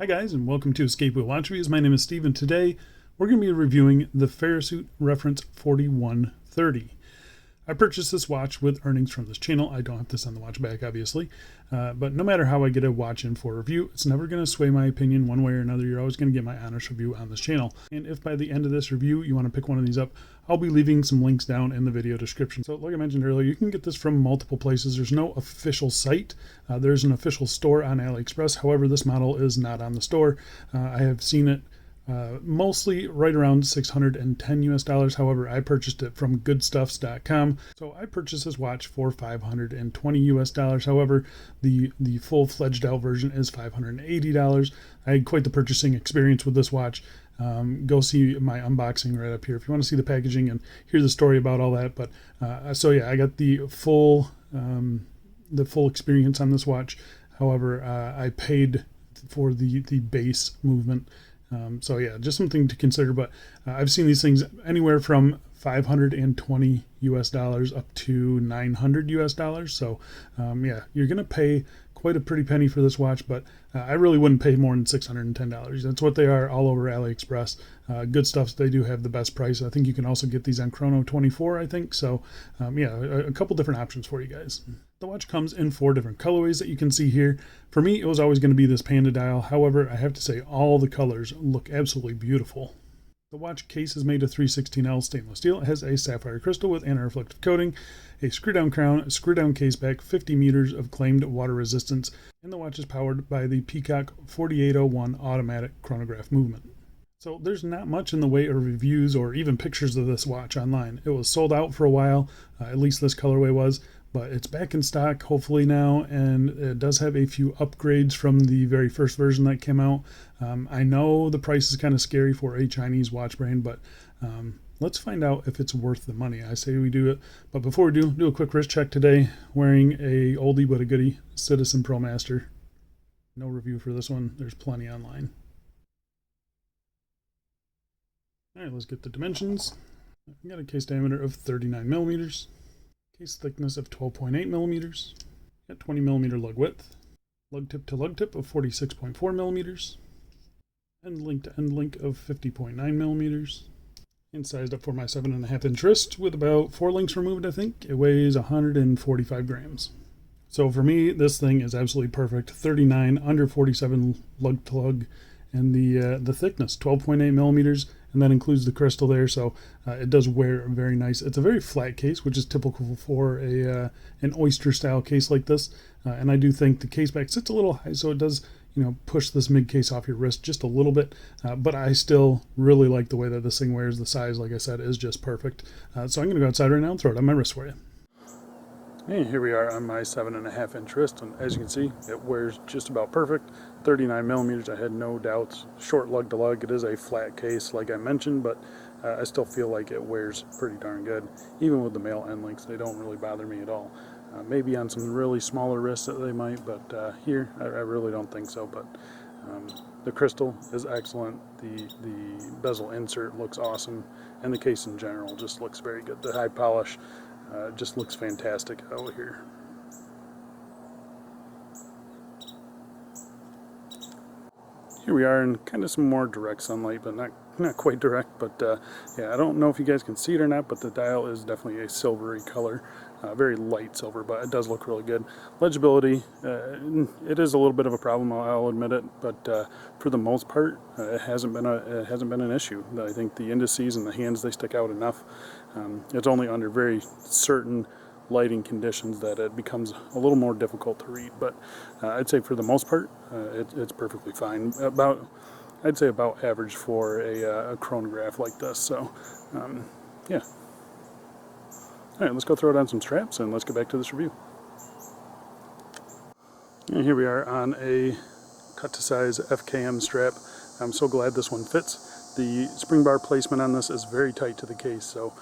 Hi guys, and welcome to Escape with Watch Reviews. My name is Steve, and today we're going to be reviewing the Farasute Reference 4130. I purchased this watch with earnings from this channel. I don't have to send the watch back, obviously, but no matter how I get a watch in for review, it's never going to sway my opinion one way or another. You're always going to get my honest review on this channel. And if by the end of this review you want to pick one of these up, I'll be leaving some links down in the video description. So like I mentioned earlier, you can get this from multiple places. There's no official site. There's an official store on AliExpress. However, this model is not on the store. I have seen it mostly right around $610 US. However, I purchased it from goodstuffs.com. So I purchased this watch for $520 US. However, the full-fledged out version is $580. I had quite the purchasing experience with this watch. Go see my unboxing right up here if you want to see the packaging and hear the story about all that. But so yeah, I got the full experience on this watch. However, I paid for the base movement. So yeah, just something to consider. But I've seen these things anywhere from $520 US up to $900 US. So yeah, you're gonna pay quite a pretty penny for this watch, but I really wouldn't pay more than $610. That's what they are all over AliExpress. Good stuff. They do have the best price. I think you can also get these on Chrono24, I think. So yeah, a couple different options for you guys. The watch comes in 4 different colorways that you can see here. For me, it was always going to be this panda dial. However, I have to say all the colors look absolutely beautiful. The watch case is made of 316L stainless steel. It has a sapphire crystal with anti-reflective coating, a screw-down crown, a screw-down case back, 50 meters of claimed water resistance, and the watch is powered by the Peacock 4801 automatic chronograph movement. So there's not much in the way of reviews or even pictures of this watch online. It was sold out for a while, at least this colorway was, but it's back in stock hopefully now, and it does have a few upgrades from the very first version that came out. I know the price is kind of scary for a Chinese watch brand, but let's find out if it's worth the money. I say we do it, but before we do a quick wrist check today, wearing a oldie but a goodie Citizen Pro Master. No review for this one, there's plenty online. All right, let's get the dimensions. I've got a case diameter of 39 millimeters. Case thickness of 12.8 millimeters. Got 20 millimeter lug width. Lug tip to lug tip of 46.4 millimeters. End link to end link of 50.9 millimeters. And sized up for my 7.5 inch wrist with about 4 links removed, I think. It weighs 145 grams. So for me, this thing is absolutely perfect. 39 under 47 lug to lug. And the thickness, 12.8 millimeters. And that includes the crystal there, so it does wear very nice. It's a very flat case, which is typical for an oyster style case like this. And I do think the case back sits a little high, so it does, you know, push this mid case off your wrist just a little bit. But I still really like the way that this thing wears. The size, like I said, is just perfect. So I'm gonna go outside right now and throw it on my wrist for you. Hey, here we are on my 7.5 inch wrist, and as you can see, it wears just about perfect. 39 millimeters, I had no doubts. Short lug to lug, it is a flat case like I mentioned, but I still feel like it wears pretty darn good. Even with the male end links, they don't really bother me at all. Maybe on some really smaller wrists that they might, but here, I really don't think so. But the crystal is excellent. The bezel insert looks awesome, and the case in general just looks very good. The high polish just looks fantastic over here. Here we are in kind of some more direct sunlight, but not quite direct. But yeah, I don't know if you guys can see it or not, but the dial is definitely a silvery color, very light silver, but it does look really good. Legibility, it is a little bit of a problem, I'll admit it, but for the most part, it hasn't been an issue. I think the indices and the hands, they stick out enough. It's only under very certain lighting conditions that it becomes a little more difficult to read, but I'd say for the most part it's perfectly fine. I'd say about average for a chronograph like this. So yeah. Alright, let's go throw it on some straps and let's get back to this review. And here we are on a cut to size FKM strap. I'm so glad this one fits. The spring bar placement on this is very tight to the case, so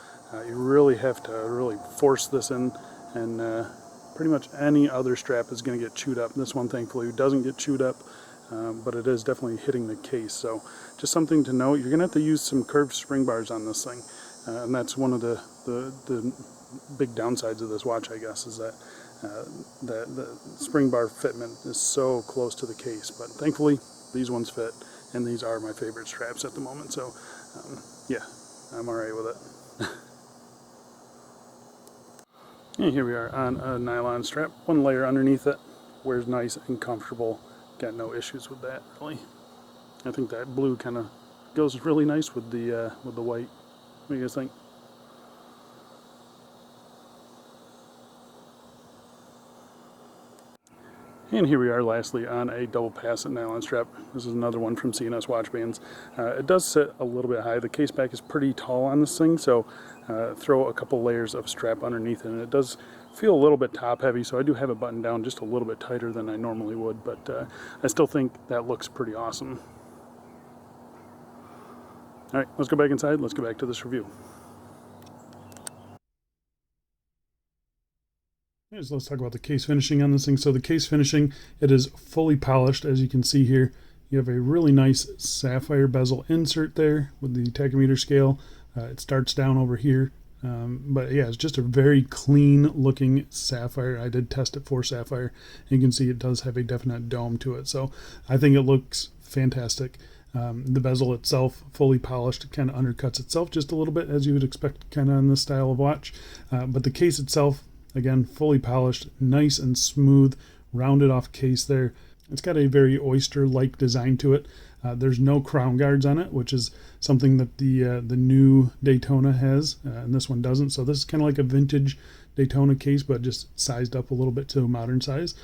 you really have to really force this in, and pretty much any other strap is going to get chewed up. This one thankfully doesn't get chewed up, but it is definitely hitting the case. So just something to note, you're going to have to use some curved spring bars on this thing, and that's one of the big downsides of this watch, I guess, is that the spring bar fitment is so close to the case. But thankfully these ones fit, and these are my favorite straps at the moment. So yeah, I'm alright with it. And here we are on a nylon strap, one layer underneath it, wears nice and comfortable, got no issues with that really. I think that blue kind of goes really nice with the white. What do you guys think? And here we are lastly on a double pass nylon strap. This is another one from C&S Watch Bands. It does sit a little bit high. The case back is pretty tall on this thing, so throw a couple layers of strap underneath it. And it does feel a little bit top heavy, so I do have it buttoned down just a little bit tighter than I normally would, but I still think that looks pretty awesome. Alright, let's go back inside. Let's go back to this review. So let's talk about the case finishing on this thing. So the case finishing, it is fully polished, as you can see here. You have a really nice sapphire bezel insert there with the tachometer scale. It starts down over here. But yeah, it's just a very clean looking sapphire. I did test it for sapphire. And you can see it does have a definite dome to it. So I think it looks fantastic. The bezel itself, fully polished, kind of undercuts itself just a little bit, as you would expect kind of on this style of watch. But the case itself, again, fully polished, nice and smooth, rounded off case there. It's got a very oyster-like design to it. There's no crown guards on it, which is something that the new Daytona has, and this one doesn't. So this is kind of like a vintage Daytona case, but just sized up a little bit to a modern size.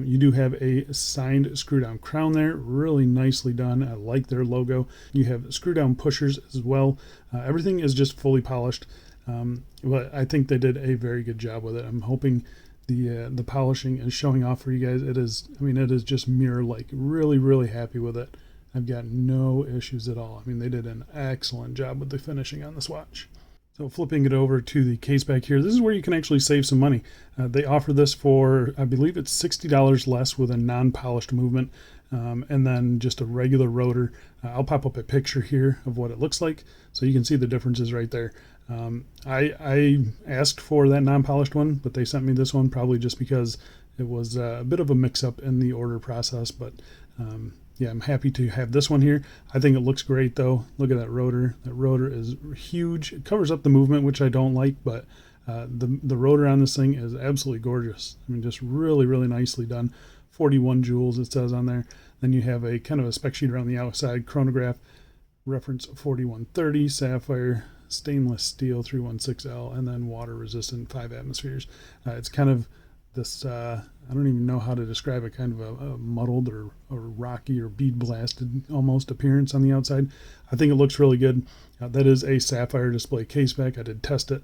You do have a signed screw-down crown there, really nicely done. I like their logo. You have screw-down pushers as well. Everything is just fully polished. But I think they did a very good job with it. I'm hoping the polishing is showing off for you guys. It is, I mean, it is just mirror-like. Really, really happy with it. I've got no issues at all. I mean, they did an excellent job with the finishing on this watch. So flipping it over to the case back here, this is where you can actually save some money. They offer this for, I believe it's $60 less with a non-polished movement, and then just a regular rotor. I'll pop up a picture here of what it looks like, so you can see the differences right there. I asked for that non-polished one, but they sent me this one probably just because it was a bit of a mix-up in the order process, but yeah, I'm happy to have this one here. I think it looks great though. Look at that rotor. That rotor is huge. It covers up the movement, which I don't like, but the rotor on this thing is absolutely gorgeous. I mean, just really, really nicely done. 41 joules it says on there. Then you have a kind of a spec sheet around the outside. Chronograph, reference 4130, sapphire, stainless steel 316L, and then water resistant 5 atmospheres. It's kind of this, I don't even know how to describe it, kind of a muddled or rocky or bead blasted almost appearance on the outside. I think it looks really good. That is a sapphire display case back. I did test it.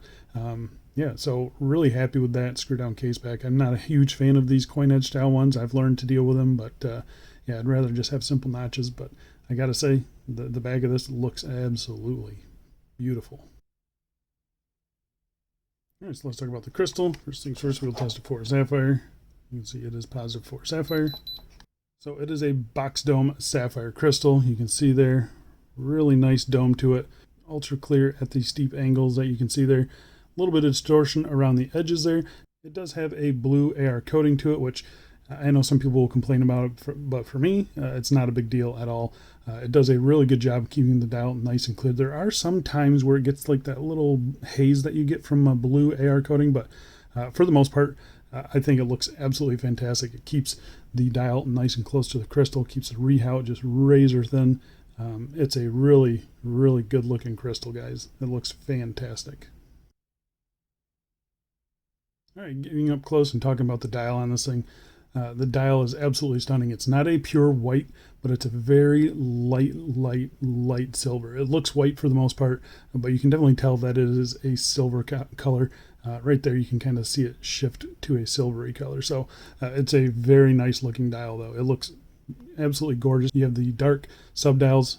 Yeah, so really happy with that screw down case back. I'm not a huge fan of these coin edge style ones. I've learned to deal with them, but yeah, I'd rather just have simple notches. But I gotta say, the back of this looks absolutely beautiful. All right, so let's talk about the crystal. First things first, we'll test it for sapphire. You can see it is positive for sapphire. So it is a box dome sapphire crystal. You can see there, really nice dome to it. Ultra clear at the steep angles that you can see there. A little bit of distortion around the edges there. It does have a blue AR coating to it, which I know some people will complain about it, but for me, it's not a big deal at all. It does a really good job keeping the dial nice and clear. There are some times where it gets like that little haze that you get from a blue AR coating, but for the most part, I think it looks absolutely fantastic. It keeps the dial nice and close to the crystal, keeps the rehaut just razor thin. It's a really, really good looking crystal, guys. It looks fantastic. All right, getting up close and talking about the dial on this thing. The dial is absolutely stunning. It's not a pure white, but it's a very light silver. It looks white for the most part, but you can definitely tell that it is a silver color. Right there, you can kind of see it shift to a silvery color. So it's a very nice looking dial, though. It looks absolutely gorgeous. You have the dark subdials.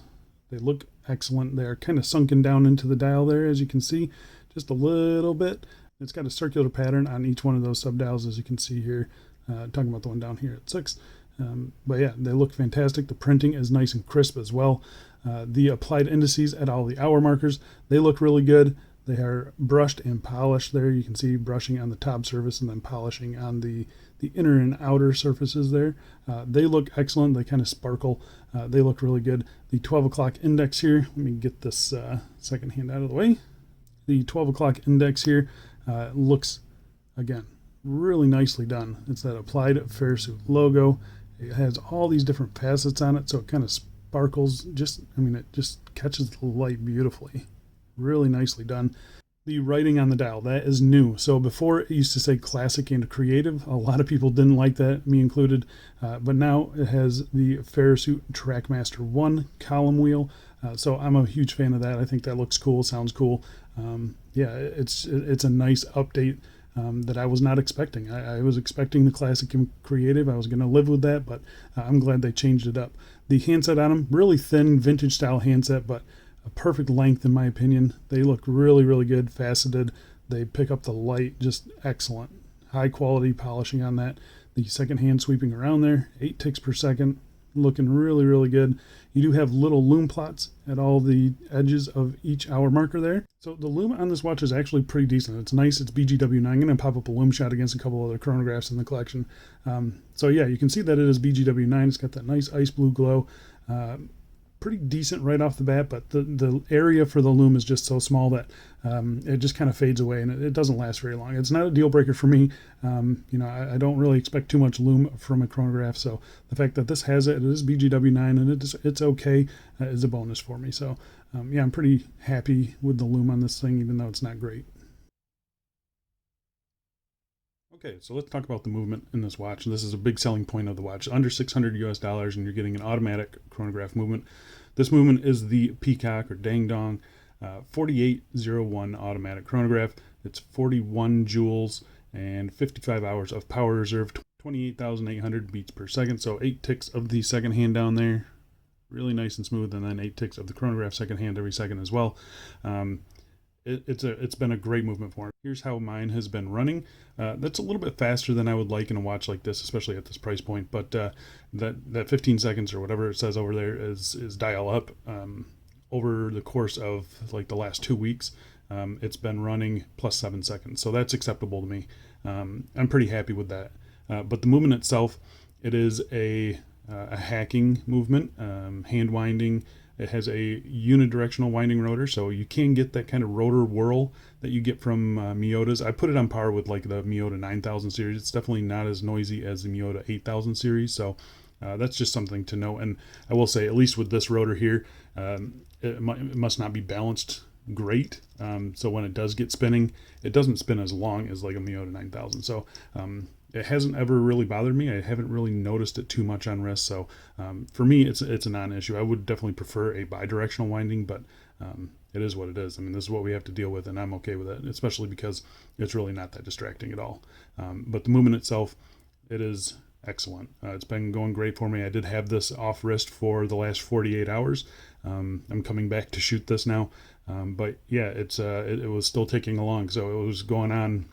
They look excellent. They're kind of sunken down into the dial there, as you can see, just a little bit. It's got a circular pattern on each one of those subdials, as you can see here. Talking about the one down here at 6. But yeah, they look fantastic. The printing is nice and crisp as well. The applied indices at all the hour markers, they look really good. They are brushed and polished there. You can see brushing on the top surface and then polishing on the inner and outer surfaces there. They look excellent. They kind of sparkle. They look really good. The 12 o'clock index here, let me get this second hand out of the way. The 12 o'clock index here looks, again, really nicely done. It's that applied Farasute logo. It has all these different facets on it, so it kind of sparkles. It just catches the light beautifully. Really nicely done. The writing on the dial, that is new. So before it used to say classic and creative. A lot of people didn't like that, me included. But now it has the Farasute Trackmaster 1 column wheel. So I'm a huge fan of that. I think that looks cool, sounds cool. Yeah, it's a nice update that I was not expecting. I was expecting the classic and creative. I was going to live with that, but I'm glad they changed it up. The handset on them, really thin, vintage style handset, but a perfect length in my opinion. They look really, really good, faceted. They pick up the light, just excellent. High quality polishing on that. The second hand sweeping around there, 8 ticks per second, looking really, really good. You do have little lume plots at all the edges of each hour marker there. So the lume on this watch is actually pretty decent. It's nice. It's BGW9. I'm going to pop up a lume shot against a couple other chronographs in the collection. So yeah, you can see that it is BGW9. It's got that nice ice blue glow. Pretty decent right off the bat, but the area for the lume is just so small that it just kind of fades away, and it doesn't last very long. It's not a deal breaker for me. I don't really expect too much lume from a chronograph, so the fact that this has it is BGW9 and it's okay is a bonus for me. So yeah, I'm pretty happy with the lume on this thing, even though it's not great. Okay, so let's talk about the movement in this watch. This is a big selling point of the watch. Under $600 US, and you're getting an automatic chronograph movement. This movement is the Peacock or Dandong 4801 automatic chronograph. It's 41 joules and 55 hours of power reserve, 28,800 beats per second. So 8 ticks of the second hand down there, really nice and smooth, and then 8 ticks of the chronograph second hand every second as well. It's been a great movement for me. Here's how mine has been running. That's a little bit faster than I would like in a watch like this, especially at this price point. But that 15 seconds or whatever it says over there is dial up. Over the course of like the last 2 weeks, it's been running plus 7 seconds. So that's acceptable to me. I'm pretty happy with that. But the movement itself, it is a hacking movement, hand winding. It has a unidirectional winding rotor, so you can get that kind of rotor whirl that you get from Miyotas. I put it on par with like the Miyota 9000 series. It's definitely not as noisy as the Miyota 8000 series, so that's just something to know. And I will say, at least with this rotor here, it must not be balanced great. So when it does get spinning, it doesn't spin as long as like a Miyota 9000. So it hasn't ever really bothered me. I haven't really noticed it too much on wrist. So for me, it's a non-issue. I would definitely prefer a bidirectional winding, but it is what it is. I mean, this is what we have to deal with, and I'm okay with it, especially because it's really not that distracting at all. But the movement itself, it is excellent. It's been going great for me. I did have this off wrist for the last 48 hours. I'm coming back to shoot this now. But yeah, it was still ticking along. So it was going on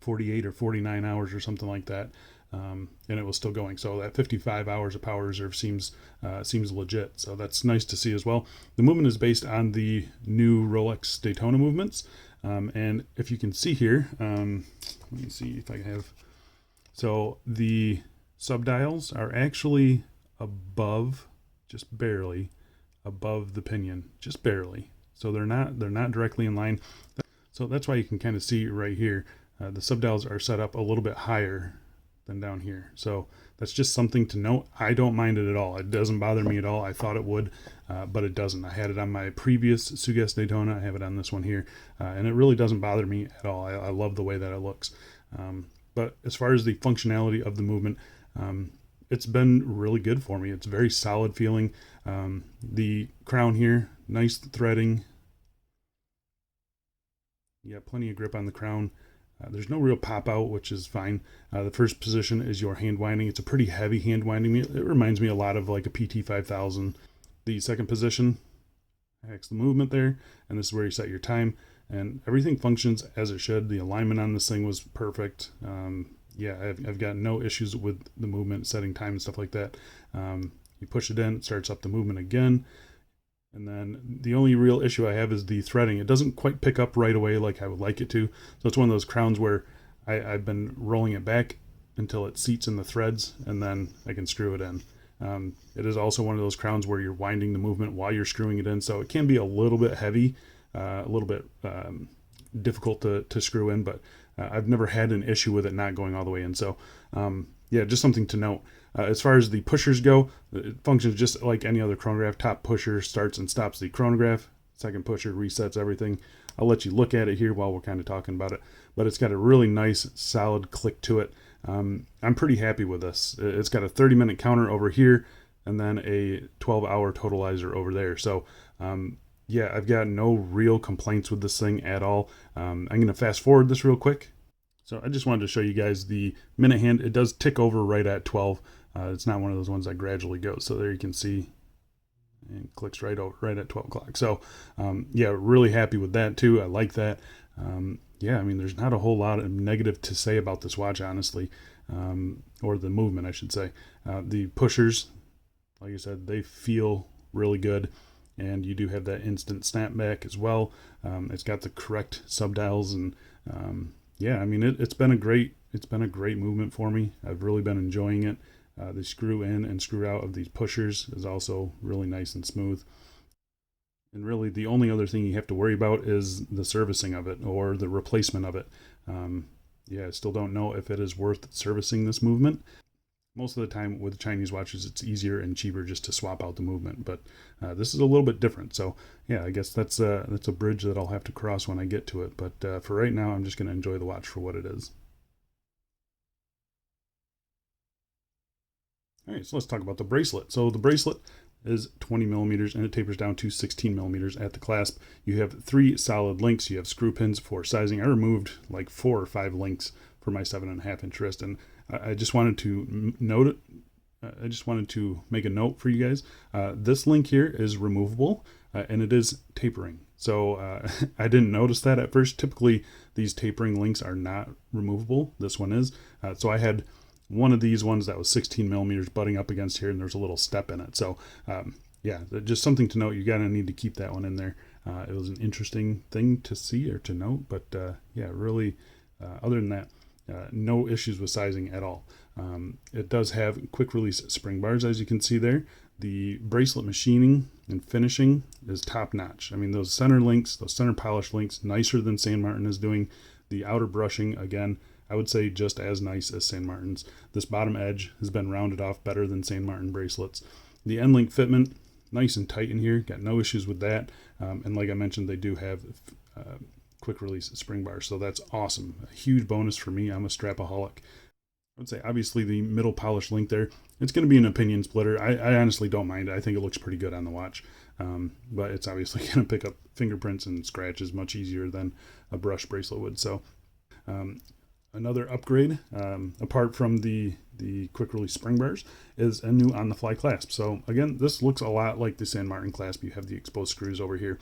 48 or 49 hours or something like that, and it was still going. So that 55 hours of power reserve seems legit. So that's nice to see as well. The movement is based on the new Rolex Daytona movements, and if you can see here, let me see if I have. So the subdials are actually above, just barely above the pinion, just barely. So they're not directly in line. So that's why you can kind of see right here. The subdials are set up a little bit higher than down here. So that's just something to note. I don't mind it at all. It doesn't bother me at all. I thought it would, but it doesn't. I had it on my previous Suggest Daytona. I have it on this one here, and it really doesn't bother me at all. I love the way that it looks. But as far as the functionality of the movement, it's been really good for me. It's very solid feeling. The crown here, nice threading. You got plenty of grip on the crown. There's no real pop out, which is fine. The first position is your hand winding. It's a pretty heavy hand winding. It reminds me a lot of like a PT 5000. The second position hacks the movement there, and this is where you set your time, and everything functions as it should. The alignment on this thing was perfect. Yeah, I've got no issues with the movement, setting time and stuff like that. You push it in, it starts up the movement again. And then the only real issue I have is the threading. It doesn't quite pick up right away like I would like it to. So it's one of those crowns where I've been rolling it back until it seats in the threads, and then I can screw it in. It is also one of those crowns where you're winding the movement while you're screwing it in, so it can be a little bit heavy, a little bit difficult to screw in, but I've never had an issue with it not going all the way in. So yeah, just something to note. As far as the pushers go, it functions just like any other chronograph. Top pusher starts and stops the chronograph. Second pusher resets everything. I'll let you look at it here while we're kind of talking about it, but it's got a really nice solid click to it. I'm pretty happy with this. It's got a 30-minute counter over here and then a 12-hour totalizer over there. So yeah, I've got no real complaints with this thing at all. I'm going to fast forward this real quick. So I just wanted to show you guys the minute hand. It does tick over right at 12. It's not one of those ones that gradually goes. So there you can see, and clicks right over right at 12 o'clock. So yeah, really happy with that too. I like that. Yeah, I mean, there's not a whole lot of negative to say about this watch, honestly, or the movement, I should say. The pushers, like I said, they feel really good, and you do have that instant snapback as well. It's got the correct subdials, and yeah, I mean, it's been a great movement for me. I've really been enjoying it. The screw in and screw out of these pushers is also really nice and smooth. And really the only other thing you have to worry about is the servicing of it or the replacement of it. Yeah, I still don't know if it is worth servicing this movement. Most of the time with Chinese watches, it's easier and cheaper just to swap out the movement, but this is a little bit different. So yeah, I guess that's a bridge that I'll have to cross when I get to it. But for right now, I'm just going to enjoy the watch for what it is. All right, so let's talk about the bracelet. So the bracelet is 20 millimeters and it tapers down to 16 millimeters at the clasp. You have 3 solid links. You have screw pins for sizing. I removed like 4 or 5 links for my 7.5 inch wrist, and I just wanted to note it. I just wanted to make a note for you guys. This link here is removable and it is tapering. So I didn't notice that at first. Typically these tapering links are not removable. This one is. So I had one of these ones that was 16 millimeters butting up against here, and there's a little step in it. So yeah, just something to note. You're gonna need to keep that one in there. It was an interesting thing to see or to note, but yeah, really, other than that, no issues with sizing at all. It does have quick release spring bars, as you can see there. The bracelet machining and finishing is top notch. I mean, those center links, those center polish links, nicer than St. Martin is doing. The outer brushing, again, I would say just as nice as St. Martin's. This bottom edge has been rounded off better than St. Martin bracelets. The end link fitment, nice and tight in here. Got no issues with that. And like I mentioned, they do have quick release spring bars, so that's awesome. A huge bonus for me. I'm a strapaholic. I would say obviously the middle polish link there, it's going to be an opinion splitter. I honestly don't mind it. I think it looks pretty good on the watch. But it's obviously going to pick up fingerprints and scratches much easier than a brush bracelet would. So another upgrade, apart from the quick release spring bars, is a new on the fly clasp. So again, this looks a lot like the St. Martin clasp. You have the exposed screws over here.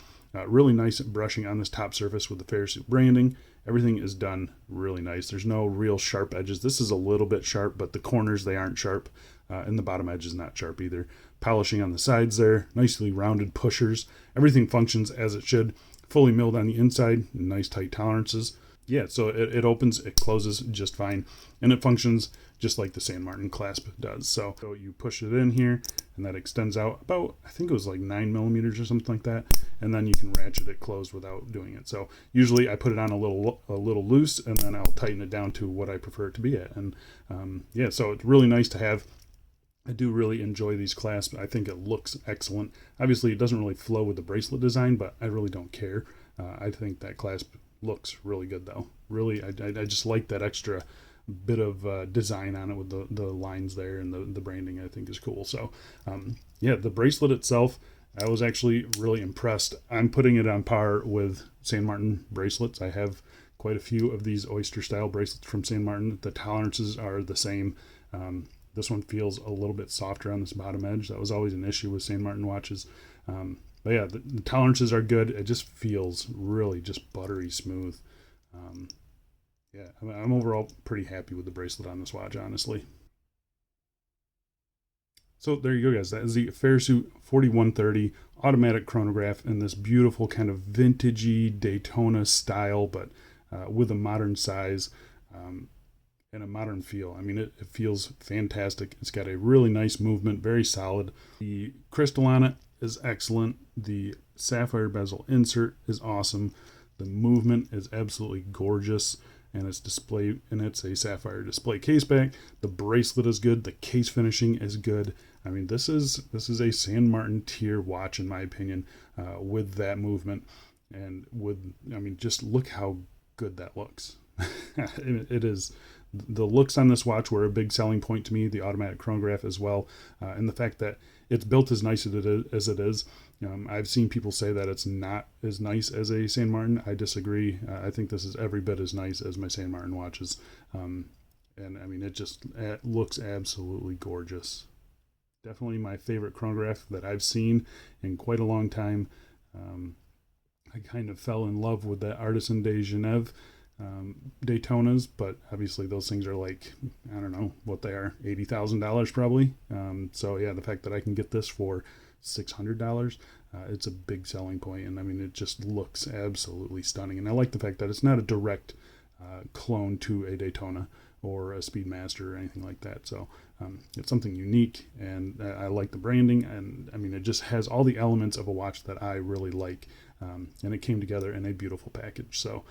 Really nice brushing on this top surface with the Farasute branding. Everything is done really nice. There's no real sharp edges. This is a little bit sharp, but the corners, they aren't sharp. And the bottom edge is not sharp either. Polishing on the sides there, nicely rounded pushers. Everything functions as it should. Fully milled on the inside, nice tight tolerances. Yeah, so it opens, it closes just fine, and it functions just like the St. Martin clasp does. So you push it in here, and that extends out about, I think it was like 9 millimeters or something like that, and then you can ratchet it closed without doing it. So usually I put it on a little loose, and then I'll tighten it down to what I prefer it to be at. And yeah, so it's really nice to have. I do really enjoy these clasps. I think it looks excellent. Obviously, it doesn't really flow with the bracelet design, but I really don't care. I think that clasp looks really good though. Really, I just like that extra bit of design on it with the lines there, and the branding I think is cool. So yeah, the bracelet itself, I was actually really impressed. I'm putting it on par with St. Martin bracelets. I have quite a few of these oyster style bracelets from St. Martin. The tolerances are the same. This one feels a little bit softer on this bottom edge. That was always an issue with St. Martin watches. But yeah, the tolerances are good. It just feels really just buttery smooth. Yeah, I'm overall pretty happy with the bracelet on this watch, honestly. So there you go, guys. That is the Farasute 4130 automatic chronograph in this beautiful kind of vintagey Daytona style, but with a modern size and a modern feel. I mean, it feels fantastic. It's got a really nice movement, very solid. The crystal on it is excellent. The sapphire bezel insert is awesome. The movement is absolutely gorgeous. And it's a sapphire display case back. The bracelet is good. The case finishing is good. I mean, this is a San Martin tier watch in my opinion, with that movement and just look how good that looks. It is. The looks on this watch were a big selling point to me. The automatic chronograph as well, and the fact that it's built as nice as it is. I've seen people say that it's not as nice as a San Martin. I disagree. I think this is every bit as nice as my San Martin watches. And I mean, it looks absolutely gorgeous. Definitely my favorite chronograph that I've seen in quite a long time. I kind of fell in love with the Artisian de Genev Daytonas, but obviously those things are like, I don't know what they are, $80,000 probably. So yeah, the fact that I can get this for $600, it's a big selling point, and I mean, it just looks absolutely stunning. And I like the fact that it's not a direct clone to a Daytona or a Speedmaster or anything like that. So it's something unique, and I like the branding, and I mean, it just has all the elements of a watch that I really like, and it came together in a beautiful package. So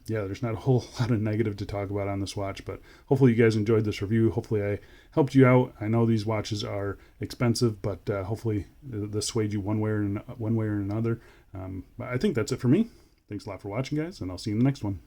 yeah, there's not a whole lot of negative to talk about on this watch, but hopefully you guys enjoyed this review. Hopefully I helped you out. I know these watches are expensive, but hopefully this swayed you one way or another. But I think that's it for me. Thanks a lot for watching, guys, and I'll see you in the next one.